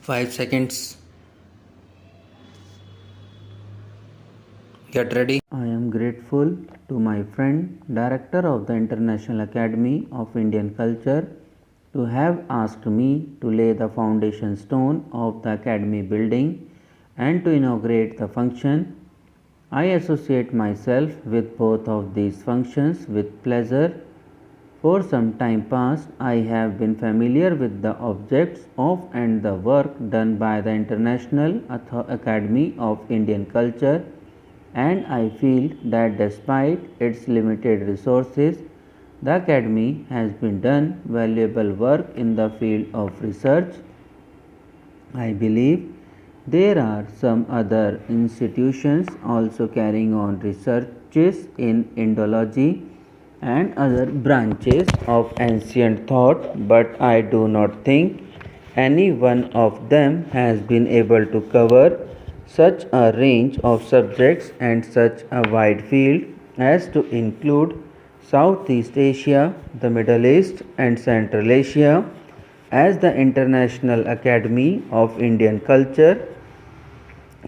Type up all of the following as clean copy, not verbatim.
5 seconds. Get ready. I am grateful to my friend, Director of the International Academy of Indian Culture, to have asked me to lay the foundation stone of the Academy building and to inaugurate the function. I associate myself with both of these functions with pleasure. For some time past, I have been familiar with the objects of and the work done by the International Academy of Indian Culture, and I feel that despite its limited resources, the Academy has been done valuable work in the field of research. I believe there are some other institutions also carrying on researches in Indology and other branches of ancient thought, but I do not think any one of them has been able to cover such a range of subjects and such a wide field as to include Southeast Asia, the Middle East, and Central Asia. As the International Academy of Indian Culture,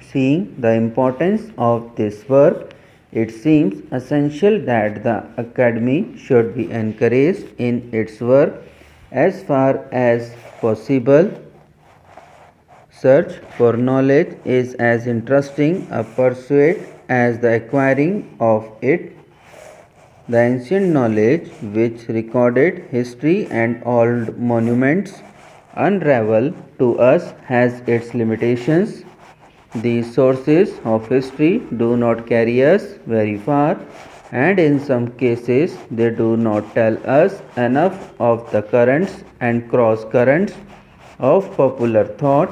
seeing the importance of this work, it seems essential that the Academy should be encouraged in its work as far as possible. Search for knowledge is as interesting a pursuit as the acquiring of it. The ancient knowledge which recorded history and old monuments unravel to us has its limitations. These sources of history do not carry us very far, and in some cases they do not tell us enough of the currents and cross currents of popular thought.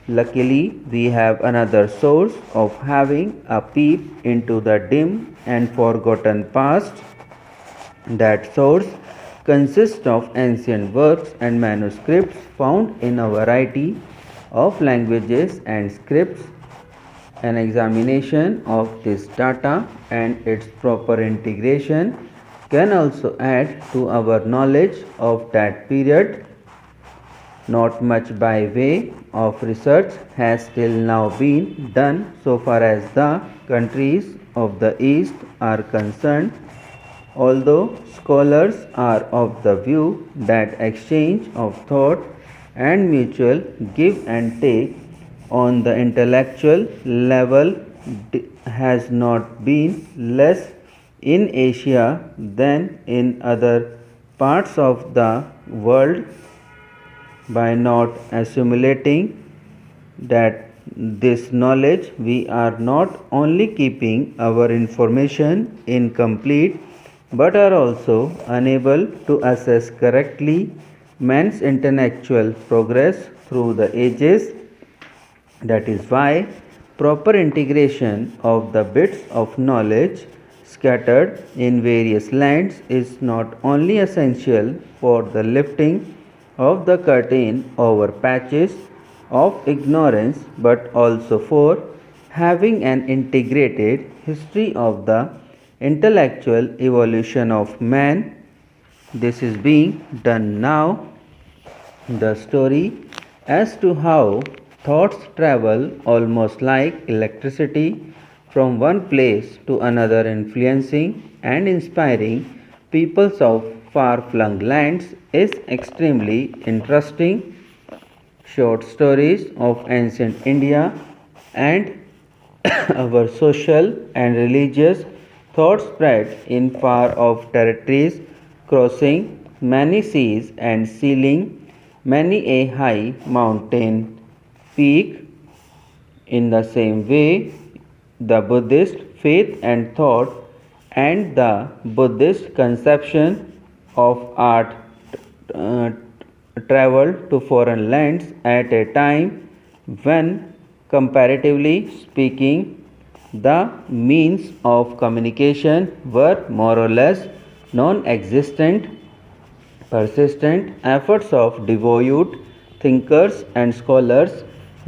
Luckily, we have another source of having a peep into the dim and forgotten past. That source consists of ancient works and manuscripts found in a variety of languages and scripts. An examination of this data and its proper integration can also add to our knowledge of that period. Not much by way of research has till now been done so far as the countries of the East are concerned, although scholars are of the view that exchange of thought and mutual give and take on the intellectual level has not been less in Asia than in other parts of the world. By not assimilating that this knowledge, we are not only keeping our information incomplete but are also unable to assess correctly man's intellectual progress through the ages. That is why proper integration of the bits of knowledge scattered in various lands is not only essential for the lifting of the curtain over patches of ignorance but also for having an integrated history of the intellectual evolution of man. This is being done now. The story as to how thoughts travel almost like electricity from one place to another, influencing and inspiring peoples of far-flung lands is extremely interesting. Short stories of ancient India and our social and religious thought spread in far-off territories, crossing many seas and scaling many a high mountain peak. In the same way, the Buddhist faith and thought and the Buddhist conception of art traveled to foreign lands at a time when, comparatively speaking, the means of communication were more or less non existent. Persistent efforts of devout thinkers and scholars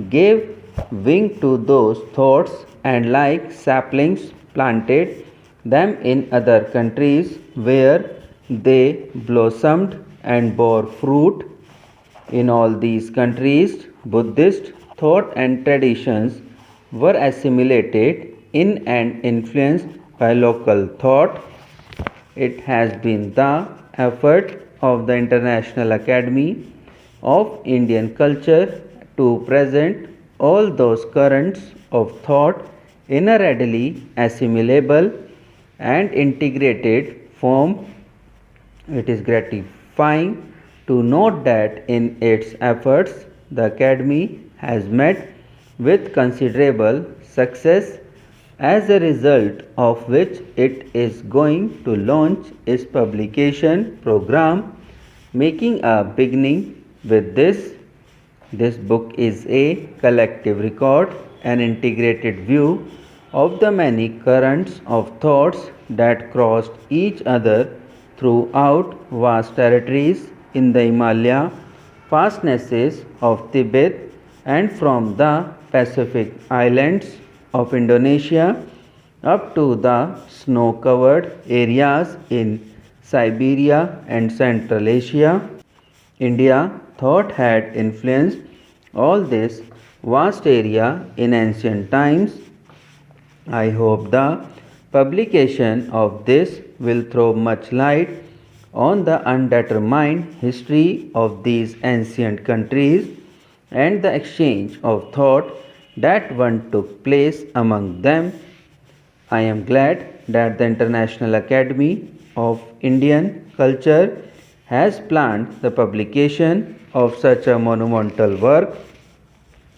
gave wing to those thoughts, and like saplings planted them in other countries where they blossomed and bore fruit. In all these countries, Buddhist thought and traditions were assimilated in and influenced by local thought. It has been the effort of the International Academy of Indian Culture to present all those currents of thought in a readily assimilable and integrated form. It is gratifying to note that in its efforts, the Academy has met with considerable success, as a result of which it is going to launch its publication program, making a beginning with this. This book is a collective record, an integrated view of the many currents of thoughts that crossed each other throughout vast territories in the Himalaya fastnesses of Tibet and from the Pacific islands of Indonesia up to the snow covered areas in Siberia and Central Asia. India thought had influenced all this vast area in ancient times. I hope the publication of this will throw much light on the undetermined history of these ancient countries and the exchange of thought that once took place among them. I am glad that the International Academy of Indian Culture has planned the publication of such a monumental work.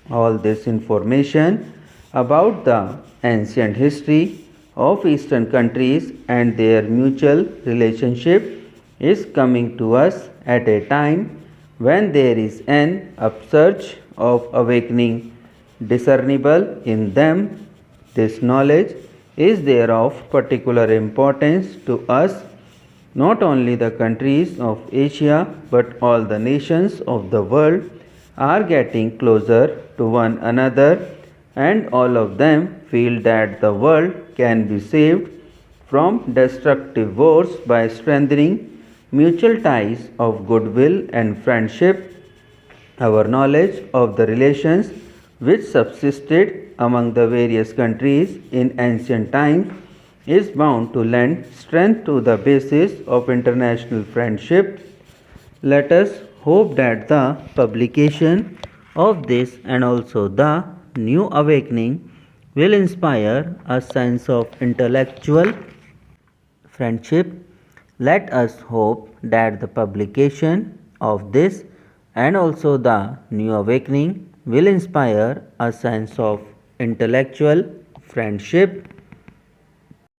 All this information about the ancient history of Eastern countries and their mutual relationship is coming to us at a time when there is an upsurge of awakening discernible in them. This knowledge is there of particular importance to us, not only the countries of Asia but all the nations of the world are getting closer to one another, and all of them feel that the world can be saved from destructive wars by strengthening mutual ties of goodwill and friendship. Our knowledge of the relations which subsisted among the various countries in ancient times is bound to lend strength to the basis of international friendship. Let us hope that the publication of this and also the new awakening will inspire a sense of intellectual friendship. Let us hope that the publication of this and also the new awakening will inspire a sense of intellectual friendship.